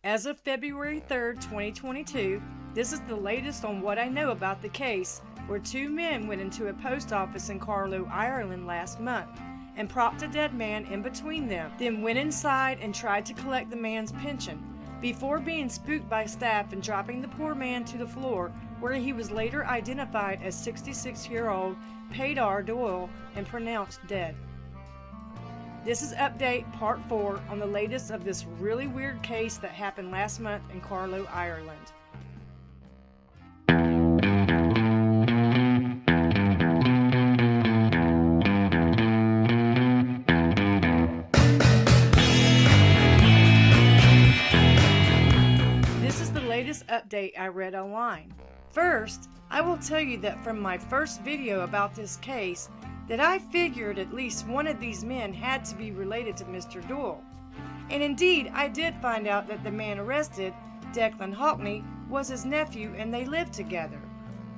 As of February 3rd, 2022, this is the latest on what I know about the case where two men went into a post office in Carlow, Ireland last month and propped a dead man in between them, then went inside and tried to collect the man's pension before being spooked by staff and dropping the poor man to the floor, where he was later identified as 66-year-old Peadar Doyle and pronounced dead. This is update part 4 on the latest of this really weird case that happened last month in Carlow, Ireland. This is the latest update I read online. First, I will tell you that from my first video about this case, that I figured at least one of these men had to be related to Mr. Doyle. And indeed, I did find out that the man arrested, Declan Hockney, was his nephew and they lived together.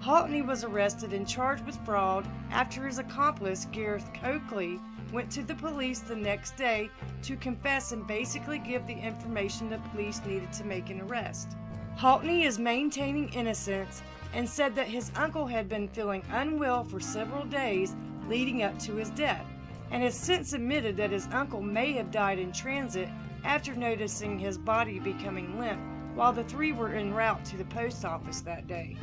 Hockney was arrested and charged with fraud after his accomplice, Gareth Coakley, went to the police the next day to confess and basically give the information the police needed to make an arrest. Hockney is maintaining innocence and said that his uncle had been feeling unwell for several days leading up to his death, and has since admitted that his uncle may have died in transit after noticing his body becoming limp while the three were en route to the post office that day.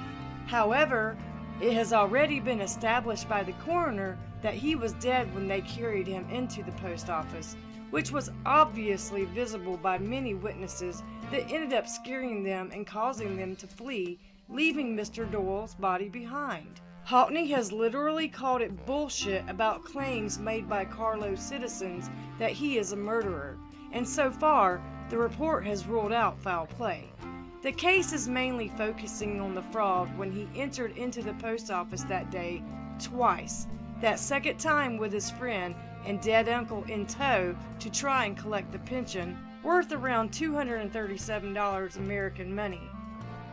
However, it has already been established by the coroner that he was dead when they carried him into the post office, which was obviously visible by many witnesses that ended up scaring them and causing them to flee, leaving Mr. Doyle's body behind. Hockney has literally called it bullshit about claims made by Carlow citizens that he is a murderer, and so far, the report has ruled out foul play. The case is mainly focusing on the fraud when he entered into the post office that day twice, that second time with his friend and dead uncle in tow to try and collect the pension, worth around $237 American money.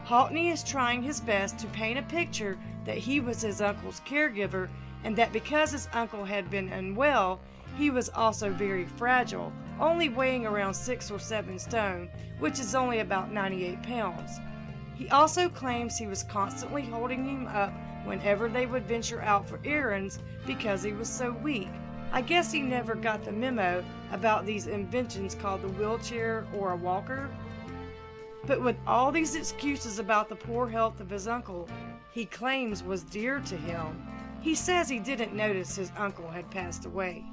Hockney is trying his best to paint a picture that he was his uncle's caregiver and that because his uncle had been unwell, he was also very fragile, only weighing around 6 or 7 stone, which is only about 98 pounds. He also claims he was constantly holding him up whenever they would venture out for errands because he was so weak. I guess he never got the memo about these inventions called the wheelchair or a walker. But with all these excuses about the poor health of his uncle, he claims was dear to him, he says he didn't notice his uncle had passed away.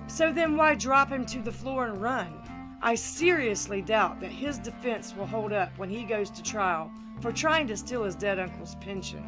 So then why drop him to the floor and run? I seriously doubt that his defense will hold up when he goes to trial for trying to steal his dead uncle's pension.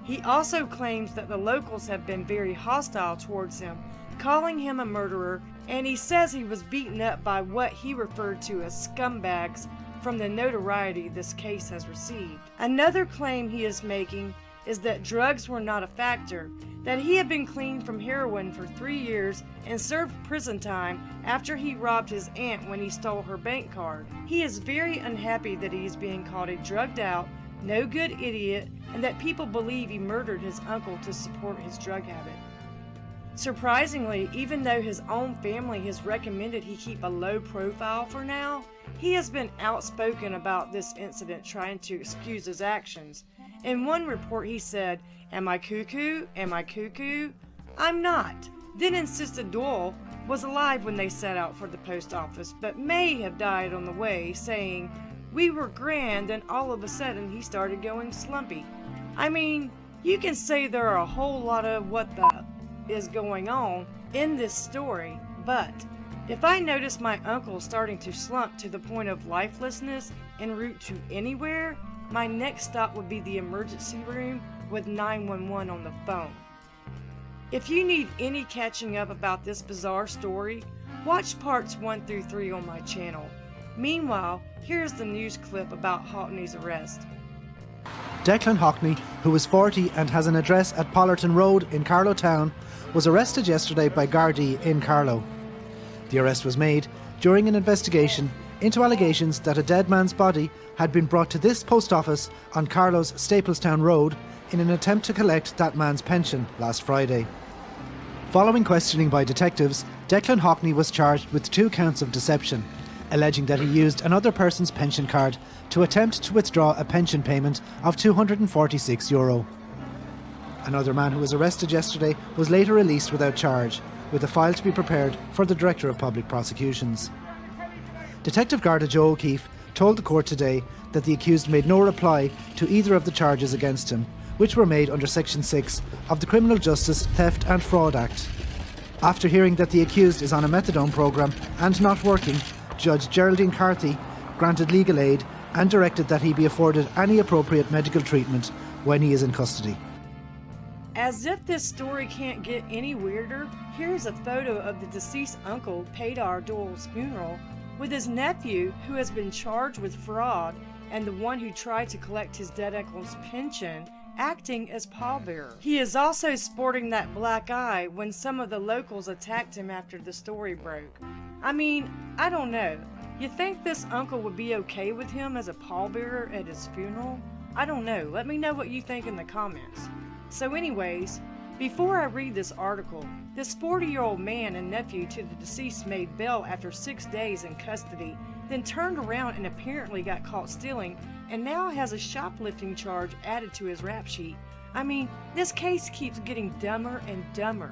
He also claims that the locals have been very hostile towards him, calling him a murderer, and he says he was beaten up by what he referred to as scumbags from the notoriety this case has received. Another claim he is making is that drugs were not a factor, that he had been clean from heroin for 3 years and served prison time after he robbed his aunt when he stole her bank card. He is very unhappy that he is being called a drugged out, no good idiot, and that people believe he murdered his uncle to support his drug habit. Surprisingly, even though his own family has recommended he keep a low profile for now, he has been outspoken about this incident, trying to excuse his actions. In one report he said, "Am I cuckoo? Am I cuckoo? I'm not." Then insisted Doyle was alive when they set out for the post office, but may have died on the way, saying, "We were grand and all of a sudden he started going slumpy." I mean, you can say there are a whole lot of what the is going on in this story, but if I notice my uncle starting to slump to the point of lifelessness en route to anywhere, my next stop would be the emergency room with 911 on the phone. If you need any catching up about this bizarre story, watch parts 1 through 3 on my channel. Meanwhile, here's the news clip about Hockney's arrest. Declan Hockney, who is 40 and has an address at Pollerton Road in Carlow Town, was arrested yesterday by Gardaí in Carlow. The arrest was made during an investigation into allegations that a dead man's body had been brought to this post office on Carlow's Staplestown Road in an attempt to collect that man's pension last Friday. Following questioning by detectives, Declan Hockney was charged with 2 counts of deception, alleging that he used another person's pension card to attempt to withdraw a pension payment of €246. Another man who was arrested yesterday was later released without charge, with a file to be prepared for the Director of Public Prosecutions. Detective Garda Joe O'Keefe told the court today that the accused made no reply to either of the charges against him, which were made under Section 6 of the Criminal Justice Theft and Fraud Act. After hearing that the accused is on a methadone programme and not working, Judge Geraldine Carthy granted legal aid and directed that he be afforded any appropriate medical treatment when he is in custody. As if this story can't get any weirder, here's a photo of the deceased uncle Peter Doyle's funeral with his nephew, who has been charged with fraud, and the one who tried to collect his dead uncle's pension, acting as pallbearer. He is also sporting that black eye when some of the locals attacked him after the story broke. I mean, I don't know. You think this uncle would be okay with him as a pallbearer at his funeral? I don't know. Let me know what you think in the comments. So anyways, before I read this article, this 40-year-old man and nephew to the deceased made bail after 6 days in custody, then turned around and apparently got caught stealing, and now has a shoplifting charge added to his rap sheet. I mean, this case keeps getting dumber and dumber.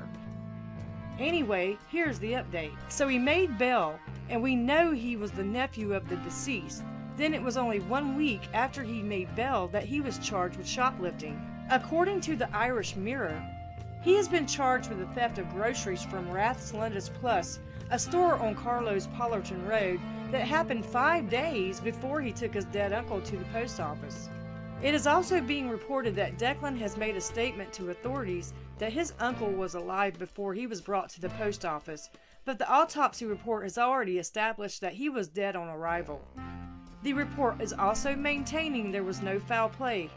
Anyway, here's the update. So he made bail, and we know he was the nephew of the deceased. Then it was only 1 week after he made bail that he was charged with shoplifting. According to the Irish Mirror, he has been charged with the theft of groceries from Rath's Lundis Plus, a store on Carlow's Pollerton Road that happened 5 days before he took his dead uncle to the post office. It is also being reported that Declan has made a statement to authorities that his uncle was alive before he was brought to the post office, but the autopsy report has already established that he was dead on arrival. The report is also maintaining there was no foul play.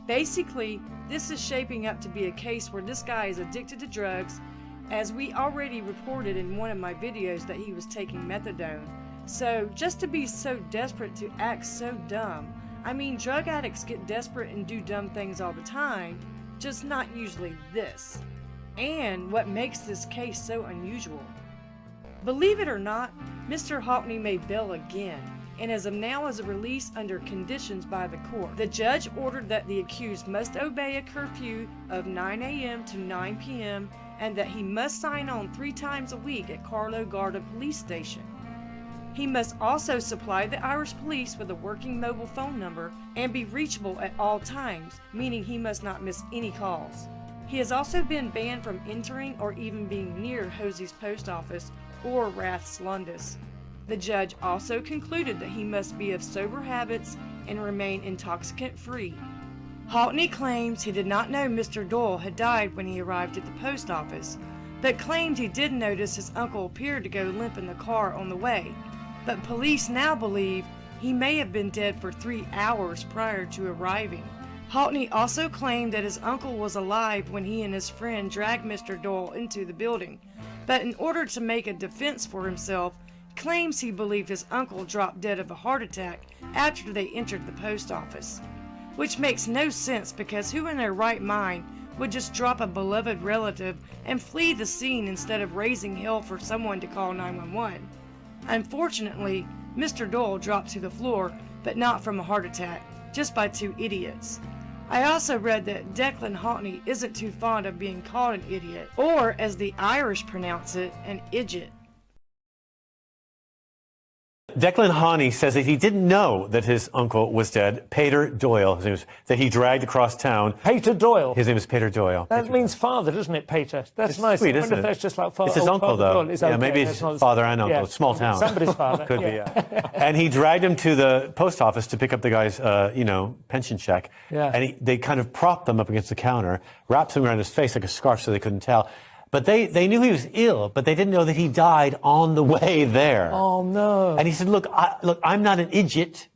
Basically, this is shaping up to be a case where this guy is addicted to drugs, as we already reported in one of my videos that he was taking methadone. So, just to be so desperate to act so dumb. I mean, drug addicts get desperate and do dumb things all the time, just not usually this. And what makes this case so unusual. Believe it or not, Mr. Hockney made bail again, and as of now is released under conditions by the court. The judge ordered that the accused must obey a curfew of 9 a.m. to 9 p.m. and that he must sign on 3 times a week at Carlow Garda Police Station. He must also supply the Irish police with a working mobile phone number and be reachable at all times, meaning he must not miss any calls. He has also been banned from entering or even being near Hosey's post office or Rath's Lundis. The judge also concluded that he must be of sober habits and remain intoxicant-free. Hockney claims he did not know Mr. Doyle had died when he arrived at the post office, but claimed he did notice his uncle appeared to go limp in the car on the way. But police now believe he may have been dead for 3 hours prior to arriving. Hockney also claimed that his uncle was alive when he and his friend dragged Mr. Doyle into the building, but in order to make a defense for himself, claims he believed his uncle dropped dead of a heart attack after they entered the post office. Which makes no sense, because who in their right mind would just drop a beloved relative and flee the scene instead of raising hell for someone to call 911? Unfortunately, Mr. Doyle dropped to the floor, but not from a heart attack, just by 2 idiots. I also read that Declan Hockney isn't too fond of being called an idiot, or as the Irish pronounce it, an idjit. Declan Hockney says that he didn't know that his uncle was dead. Peter Doyle, his name was, that he dragged across town. Peter Doyle. His name is Peter Doyle. That Peter means Doyle. father, doesn't it, Peter? That's it's nice. Sweet, I isn't wonder if it? that's just like father. It's his uncle, though. Yeah, okay. Maybe it's father and uncle. Yeah. Small town. Somebody's father. Could be, yeah. And he dragged him to the post office to pick up the guy's, pension check. Yeah. And they kind of propped him up against the counter, wrapped him around his face like a scarf so they couldn't tell. But they knew he was ill, but they didn't know that he died on the way there. Oh, no. And he said, look, I'm not an idiot.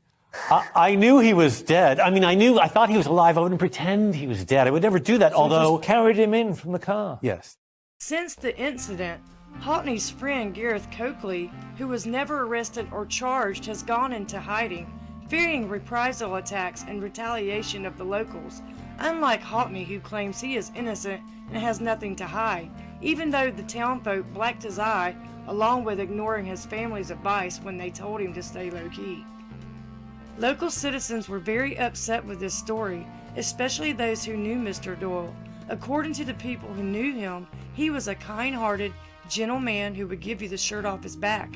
I knew he was dead. I mean, I thought he was alive. I wouldn't pretend he was dead. I would never do that, So although... just carried him in from the car. Yes. Since the incident, Hockney's friend Gareth Coakley, who was never arrested or charged, has gone into hiding, fearing reprisal attacks and retaliation of the locals. Unlike Hockney, who claims he is innocent and has nothing to hide, even though the townfolk blacked his eye along with ignoring his family's advice when they told him to stay low-key. Local citizens were very upset with this story, especially those who knew Mr. Doyle. According to the people who knew him, he was a kind-hearted, gentle man who would give you the shirt off his back.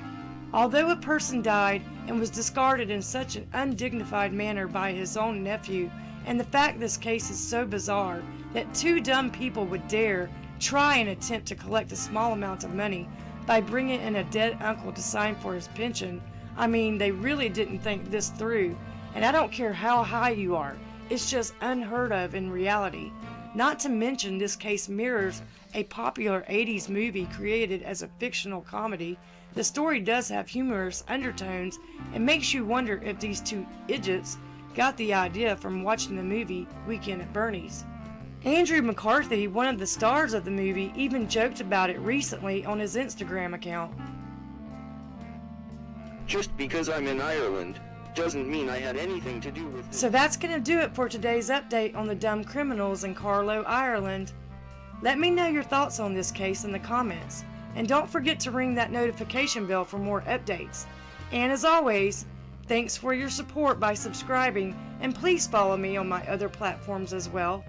Although a person died and was discarded in such an undignified manner by his own nephew, and the fact this case is so bizarre that two dumb people would dare try and attempt to collect a small amount of money by bringing in a dead uncle to sign for his pension, I mean, they really didn't think this through, and I don't care how high you are, it's just unheard of in reality. Not to mention this case mirrors a popular 80s movie created as a fictional comedy. The story does have humorous undertones and makes you wonder if these two idiots got the idea from watching the movie Weekend at Bernie's. Andrew McCarthy, one of the stars of the movie, even joked about it recently on his Instagram account. Just because I'm in Ireland doesn't mean I had anything to do with it. So that's going to do it for today's update on the dumb criminals in Carlow, Ireland. Let me know your thoughts on this case in the comments. And don't forget to ring that notification bell for more updates. And as always, thanks for your support by subscribing, and please follow me on my other platforms as well.